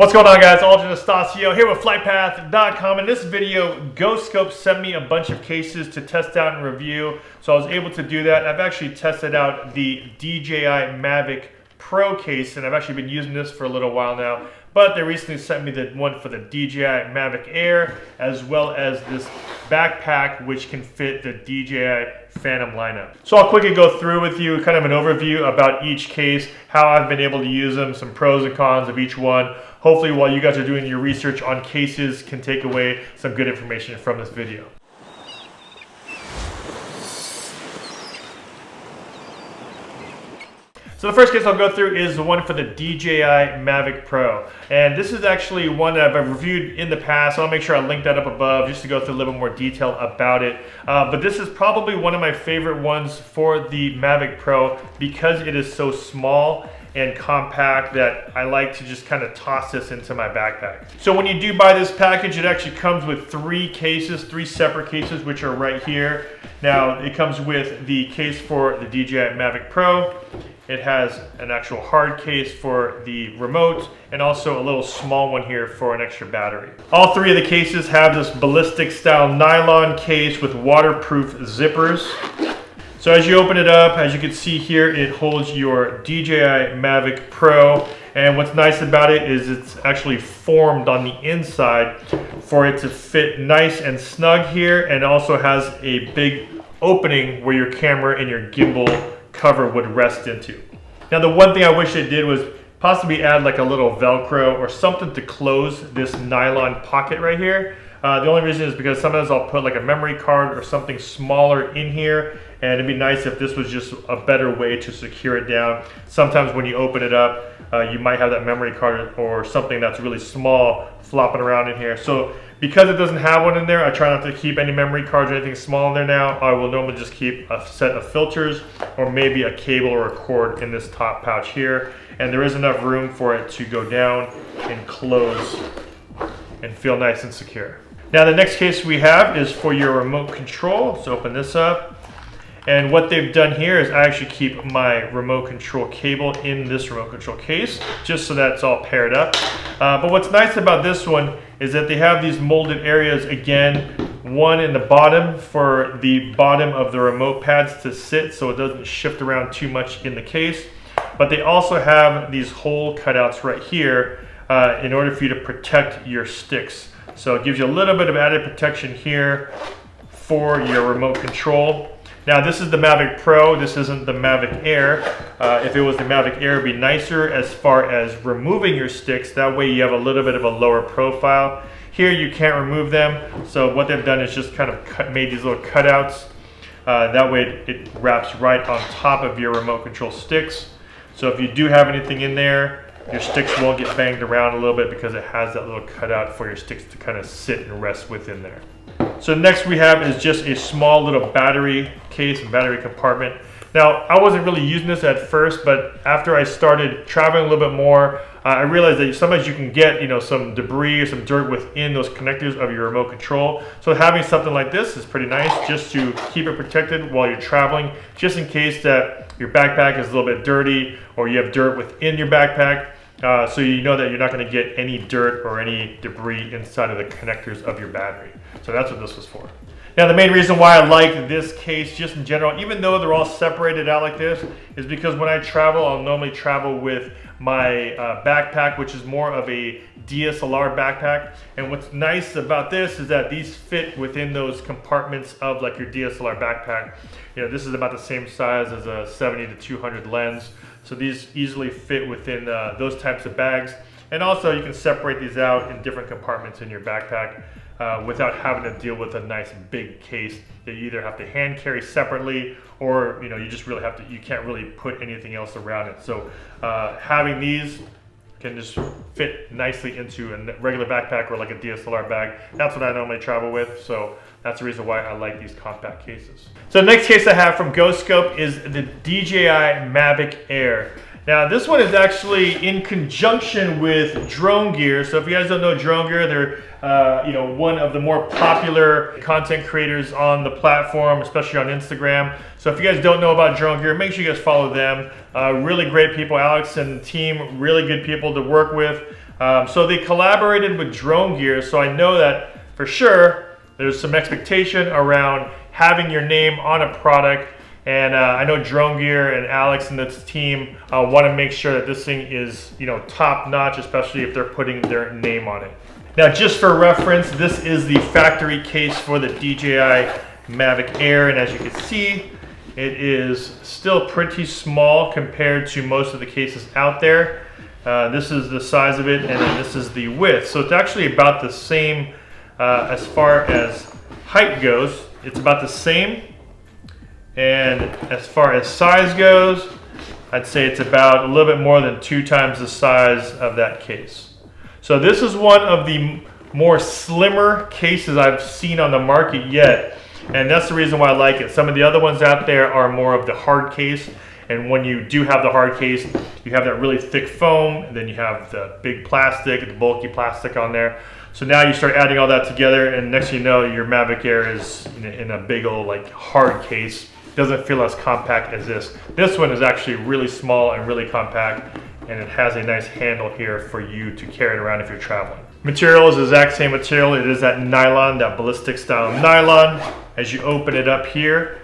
What's going on, guys? Aldrin Estacio here with FlytPath.com. In this video, GoScope sent me a bunch of cases to test out and review, so I was able to do that. I've actually tested out the DJI Mavic Pro case, and I've actually been using this for a little while now, but they recently sent me the one for the DJI Mavic Air, as well as this backpack which can fit the DJI Phantom lineup. So I'll quickly go through with you kind of an overview about each case, how I've been able to use them, some pros and cons of each one. Hopefully while you guys are doing your research on cases can take away some good information from this video. So the first case I'll go through is the one for the DJI Mavic Pro. And this is actually one that I've reviewed in the past. So I'll make sure I link that up above just to go through a little bit more detail about it. But this is probably one of my favorite ones for the Mavic Pro because it is so small and compact that I like to just kind of toss this into my backpack. So when you do buy this package, it actually comes with three separate cases, which are right here. Now it comes with the case for the DJI Mavic Pro. It has an actual hard case for the remote and also a little small one here for an extra battery. All three of the cases have this ballistic style nylon case with waterproof zippers. So as you open it up, as you can see here, it holds your DJI Mavic Pro. And what's nice about it is it's actually formed on the inside for it to fit nice and snug here, and also has a big opening where your camera and your gimbal cover would rest into. Now the one thing I wish it did was possibly add like a little Velcro or something to close this nylon pocket right here. The only reason is because sometimes I'll put like a memory card or something smaller in here, and it'd be nice if this was just a better way to secure it down. Sometimes when you open it up, you might have that memory card or something that's really small flopping around in here. So because it doesn't have one in there, I try not to keep any memory cards or anything small in there now. I will normally just keep a set of filters or maybe a cable or a cord in this top pouch here. And there is enough room for it to go down and close and feel nice and secure. Now the next case we have is for your remote control. Let's open this up. And what they've done here is I actually keep my remote control cable in this remote control case, just so that it's all paired up. But what's nice about this one is that they have these molded areas again, one in the bottom for the bottom of the remote pads to sit so it doesn't shift around too much in the case. But they also have these hole cutouts right here in order for you to protect your sticks. So it gives you a little bit of added protection here for your remote control. Now this is the Mavic Pro, this isn't the Mavic Air. If it was the Mavic Air, it'd be nicer as far as removing your sticks. That way you have a little bit of a lower profile. Here you can't remove them, so what they've done is just kind of made these little cutouts. That way it wraps right on top of your remote control sticks. So if you do have anything in there, your sticks won't get banged around a little bit because it has that little cutout for your sticks to kind of sit and rest within there. So next we have is just a small little battery case and battery compartment. Now I wasn't really using this at first, but after I started traveling a little bit more, I realized that sometimes you can get some debris or some dirt within those connectors of your remote control. So having something like this is pretty nice just to keep it protected while you're traveling, just in case that your backpack is a little bit dirty or you have dirt within your backpack. So you know that you're not going to get any dirt or any debris inside of the connectors of your battery. So that's what this was for. Now the main reason why I like this case just in general, even though they're all separated out like this, is because when I travel, I'll normally travel with my backpack, which is more of a DSLR backpack. And what's nice about this is that these fit within those compartments of like your DSLR backpack. This is about the same size as a 70 to 200 lens. So these easily fit within those types of bags. And also you can separate these out in different compartments in your backpack without having to deal with a nice big case that you either have to hand carry separately or you just really have to, you can't really put anything else around it. So having these can just fit nicely into a regular backpack or like a DSLR bag. That's what I normally travel with, so that's the reason why I like these compact cases. So the next case I have from GoScope is the DJI Mavic Air. Now this one is actually in conjunction with Drone Gear. So if you guys don't know Drone Gear, they're one of the more popular content creators on the platform, especially on Instagram. So if you guys don't know about Drone Gear, make sure you guys follow them. Really great people, Alex and the team, really good people to work with. So they collaborated with Drone Gear, so I know that for sure there's some expectation around having your name on a product. And I know Drone Gear and Alex and this team want to make sure that this thing is, top notch, especially if they're putting their name on it. Now, just for reference, this is the factory case for the DJI Mavic Air, and as you can see, it is still pretty small compared to most of the cases out there. This is the size of it, and then this is the width. So it's actually about the same as far as height goes. It's about the same. And as far as size goes, I'd say it's about a little bit more than 2 times the size of that case. So this is one of the more slimmer cases I've seen on the market yet. And that's the reason why I like it. Some of the other ones out there are more of the hard case. And when you do have the hard case, you have that really thick foam, and then you have the big plastic, the bulky plastic on there. So now you start adding all that together, and next thing you know, your Mavic Air is in a big old hard case. Doesn't feel as compact as this. This one is actually really small and really compact, and it has a nice handle here for you to carry it around if you're traveling. Material is the exact same material. It is that nylon, that ballistic style nylon. As you open it up here,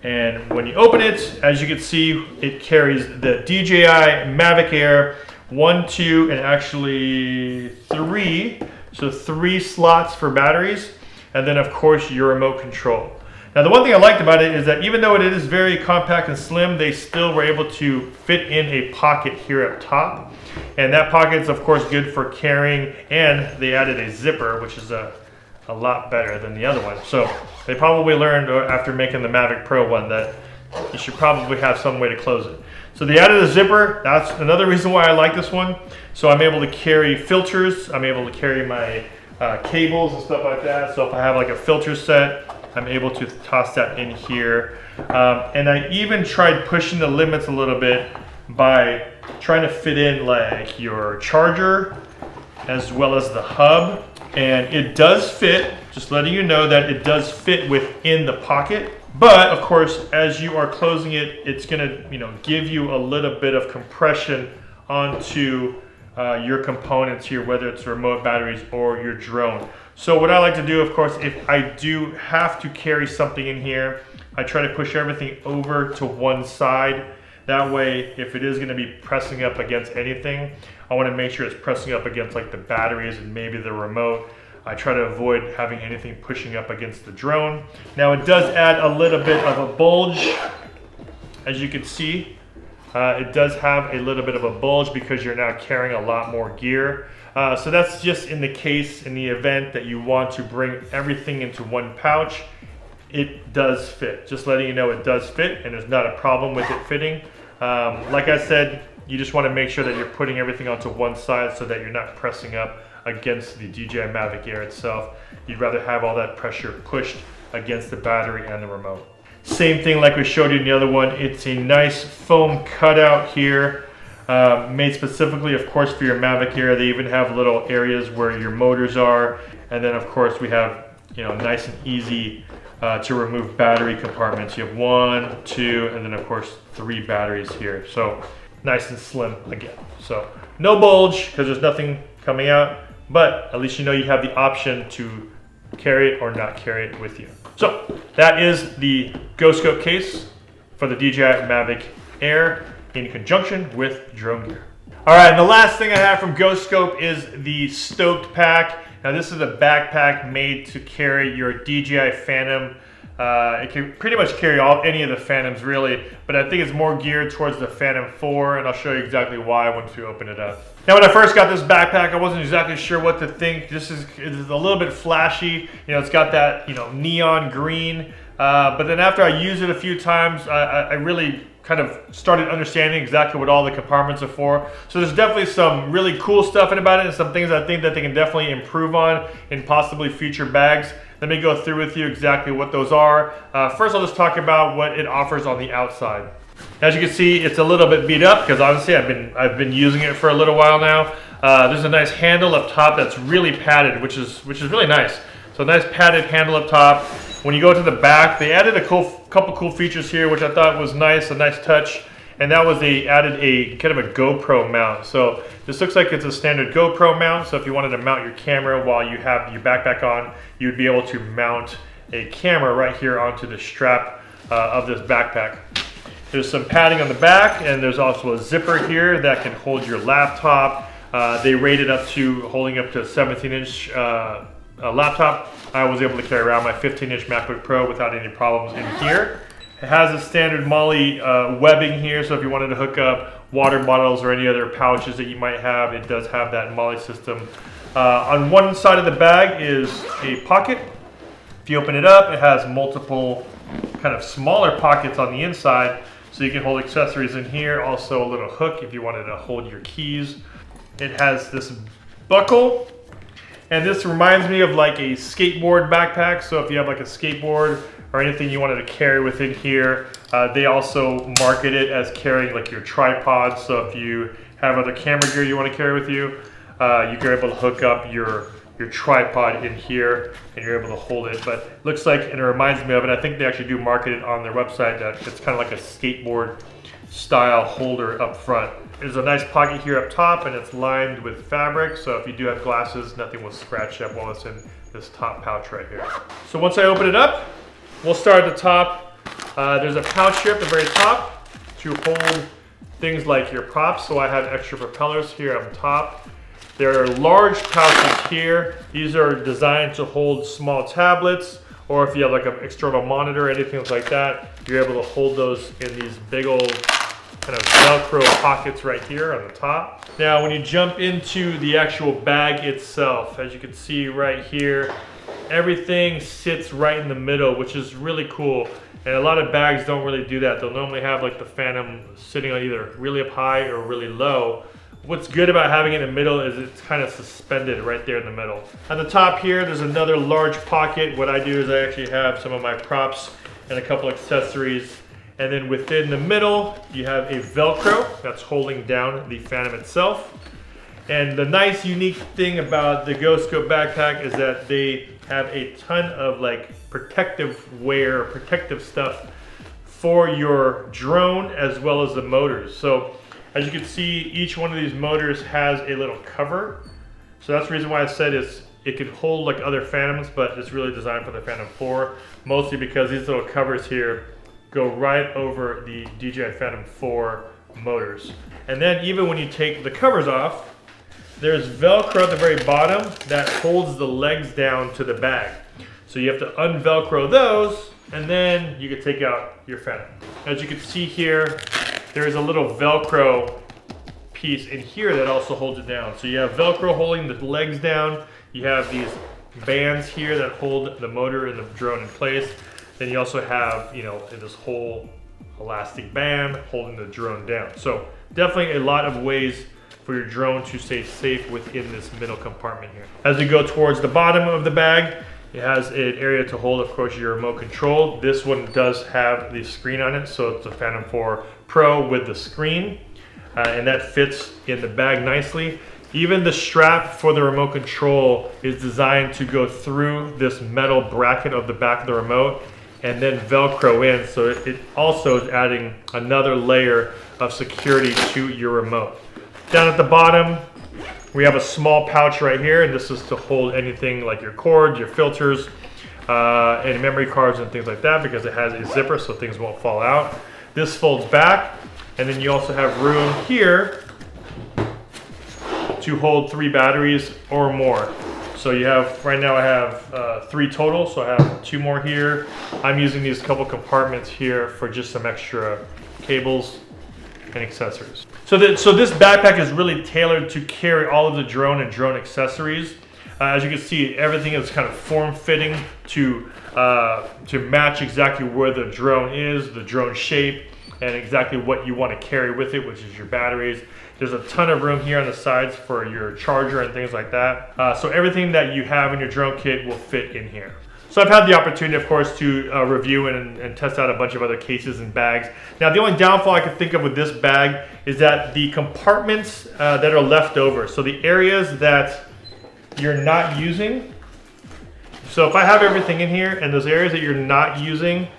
and when you open it, as you can see, it carries the DJI Mavic Air 1, 2, and actually 3. So 3 slots for batteries, and then of course your remote control. Now the one thing I liked about it is that even though it is very compact and slim, they still were able to fit in a pocket here up top. And that pocket is of course good for carrying, and they added a zipper, which is a lot better than the other one. So they probably learned after making the Mavic Pro one that you should probably have some way to close it. So they added a zipper. That's another reason why I like this one. So I'm able to carry filters. I'm able to carry my cables and stuff like that. So if I have a filter set, I'm able to toss that in here. And I even tried pushing the limits a little bit by trying to fit in your charger as well as the hub. And it does fit, just letting you know that it does fit within the pocket. But of course, as you are closing it, it's gonna give you a little bit of compression onto your components here, whether it's remote batteries or your drone. So what I like to do, of course, if I do have to carry something in here, I try to push everything over to one side. That way, if it is going to be pressing up against anything, I want to make sure it's pressing up against the batteries and maybe the remote. I try to avoid having anything pushing up against the drone. Now it does add a little bit of a bulge, as you can see. It does have a little bit of a bulge because you're now carrying a lot more gear. So that's just in the case, in the event that you want to bring everything into one pouch. It does fit. Just letting you know it does fit, and there's not a problem with it fitting. Like I said, you just want to make sure that you're putting everything onto one side so that you're not pressing up against the DJI Mavic Air itself. You'd rather have all that pressure pushed against the battery and the remote. Same thing like we showed you in the other one. It's a nice foam cutout here, made specifically, of course, for your Mavic Air. They even have little areas where your motors are. And then, of course, we have, nice and easy to remove battery compartments. You have 1, 2, and then, of course, 3 batteries here. So nice and slim again. So no bulge because there's nothing coming out, but at least you have the option to carry it or not carry it with you. So that is the GoScope case for the DJI Mavic Air in conjunction with Drone Gear. All right, and the last thing I have from GoScope is the Stoked Pack. Now this is a backpack made to carry your DJI Phantom. It can pretty much carry any of the Phantoms really, but I think it's more geared towards the Phantom 4, and I'll show you exactly why once we open it up. Now when I first got this backpack, I wasn't exactly sure what to think. It is a little bit flashy. It's got that neon green, but then after I used it a few times, I really kind of started understanding exactly what all the compartments are for. So there's definitely some really cool stuff about it and some things I think that they can definitely improve on in possibly future bags. Let me go through with you exactly what those are. First, I'll just talk about what it offers on the outside. As you can see, it's a little bit beat up because obviously I've been using it for a little while now. There's a nice handle up top that's really padded, which is really nice. So a nice padded handle up top. When you go to the back, they added a couple cool features here, which I thought was nice, a nice touch. and that was they added a kind of a GoPro mount. So this looks like it's a standard GoPro mount. So if you wanted to mount your camera while you have your backpack on, you would be able to mount a camera right here onto the strap of this backpack. There's some padding on the back, and there's also a zipper here that can hold your laptop. They rated up to holding up to a 17-inch laptop. I was able to carry around my 15-inch MacBook Pro without any problems in here. It has a standard MOLLE webbing here, so if you wanted to hook up water bottles or any other pouches that you might have, it does have that MOLLE system. On one side of the bag is a pocket. If you open it up, it has multiple kind of smaller pockets on the inside, so you can hold accessories in here. Also a little hook if you wanted to hold your keys. It has this buckle, and this reminds me of like a skateboard backpack. So if you have like a skateboard or anything you wanted to carry within here, they also market it as carrying like your tripod. So if you have other camera gear you want to carry with you, you're able to hook up your tripod in here and you're able to hold it. But it looks like, and it reminds me of it, I think they actually do market it on their website, that it's kind of like a skateboard style holder up front. There's a nice pocket here up top, and it's lined with fabric, so if you do have glasses, nothing will scratch up while it's in this top pouch right here. So once I open it up, we'll start at the top. There's a pouch here at the very top to hold things like your props, so I have extra propellers here on top. There are large pouches here. These are designed to hold small tablets, or if you have like an external monitor or anything like that, you're able to hold those in these big old kind of Velcro pockets right here on the top. Now when you jump into the actual bag itself, as you can see right here, everything sits right in the middle, which is really cool. And a lot of bags don't really do that. They'll normally have like the Phantom sitting on either really up high or really low. What's good about having it in the middle is it's kind of suspended right there in the middle. At the top here, there's another large pocket. What I do is I actually have some of my props and a couple accessories. And then within the middle, you have a Velcro that's holding down the Phantom itself. And the nice, unique thing about the GoScope backpack is that they have a ton of like protective wear, protective stuff for your drone as well as the motors. So as you can see, each one of these motors has a little cover. So that's the reason why I said it could hold like other Phantoms, but it's really designed for the Phantom 4, mostly because these little covers here go right over the DJI Phantom 4 motors. And then even when you take the covers off, there's Velcro at the very bottom that holds the legs down to the bag. So you have to unvelcro those, and then you can take out your Phantom. As you can see here, there's a little Velcro piece in here that also holds it down. So you have Velcro holding the legs down. You have these bands here that hold the motor and the drone in place. Then you also have, you know, this whole elastic band holding the drone down. So definitely a lot of ways for your drone to stay safe within this middle compartment here. As we go towards the bottom of the bag, it has an area to hold, of course, your remote control. This one does have the screen on it, so it's a Phantom 4 Pro with the screen, and that fits in the bag nicely. Even the strap for the remote control is designed to go through this metal bracket of the back of the remote and then Velcro in, so it also is adding another layer of security to your remote. Down at the bottom, we have a small pouch right here, and this is to hold anything like your cords, your filters, and memory cards and things like that, because it has a zipper so things won't fall out. This folds back, and then you also have room here to hold 3 batteries or more. So you have, right now I have 3 total, so I have 2 more here. I'm using these couple compartments here for just some extra cables and accessories. So this backpack is really tailored to carry all of the drone and drone accessories. As you can see, everything is kind of form-fitting to match exactly where the drone is, the drone shape, and exactly what you want to carry with it, which is your batteries. There's a ton of room here on the sides for your charger and things like that. So everything that you have in your drone kit will fit in here. So I've had the opportunity, of course, to review and test out a bunch of other cases and bags. Now, the only downfall I can think of with this bag is that the compartments that are left over, so the areas that you're not using, so if I have everything in here and those areas that you're not using,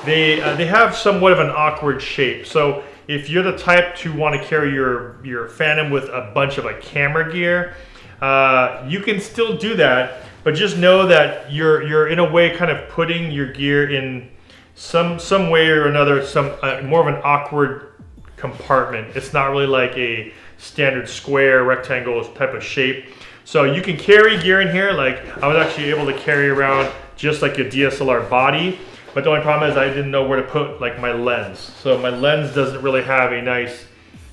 they have somewhat of an awkward shape. So if you're the type to want to carry your Phantom with a bunch of like camera gear, you can still do that, but just know that you're in a way kind of putting your gear in some way or another, more of an awkward compartment. It's not really like a standard square rectangle type of shape. So you can carry gear in here. Like I was actually able to carry around just like a DSLR body, but the only problem is I didn't know where to put like my lens. So my lens doesn't really have a nice,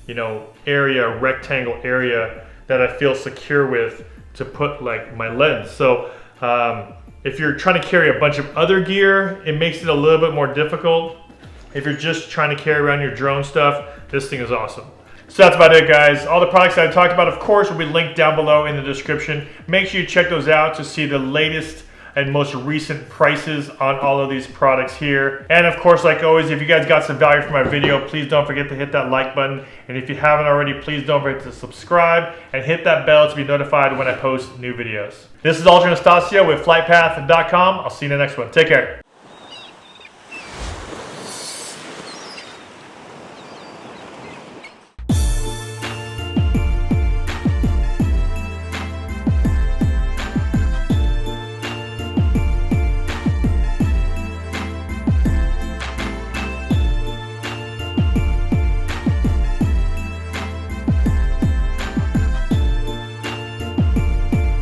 rectangle area that I feel secure with to put like my lens. So if you're trying to carry a bunch of other gear, it makes it a little bit more difficult. If you're just trying to carry around your drone stuff, this thing is awesome. So that's about it, guys. All the products that I talked about, of course, will be linked down below in the description. Make sure you check those out to see the latest and most recent prices on all of these products here. And of course, like always, if you guys got some value from my video, please don't forget to hit that like button. And if you haven't already, please don't forget to subscribe and hit that bell to be notified when I post new videos. This is Alter Anastasia with FlytPath.com. I'll see you in the next one. Take care.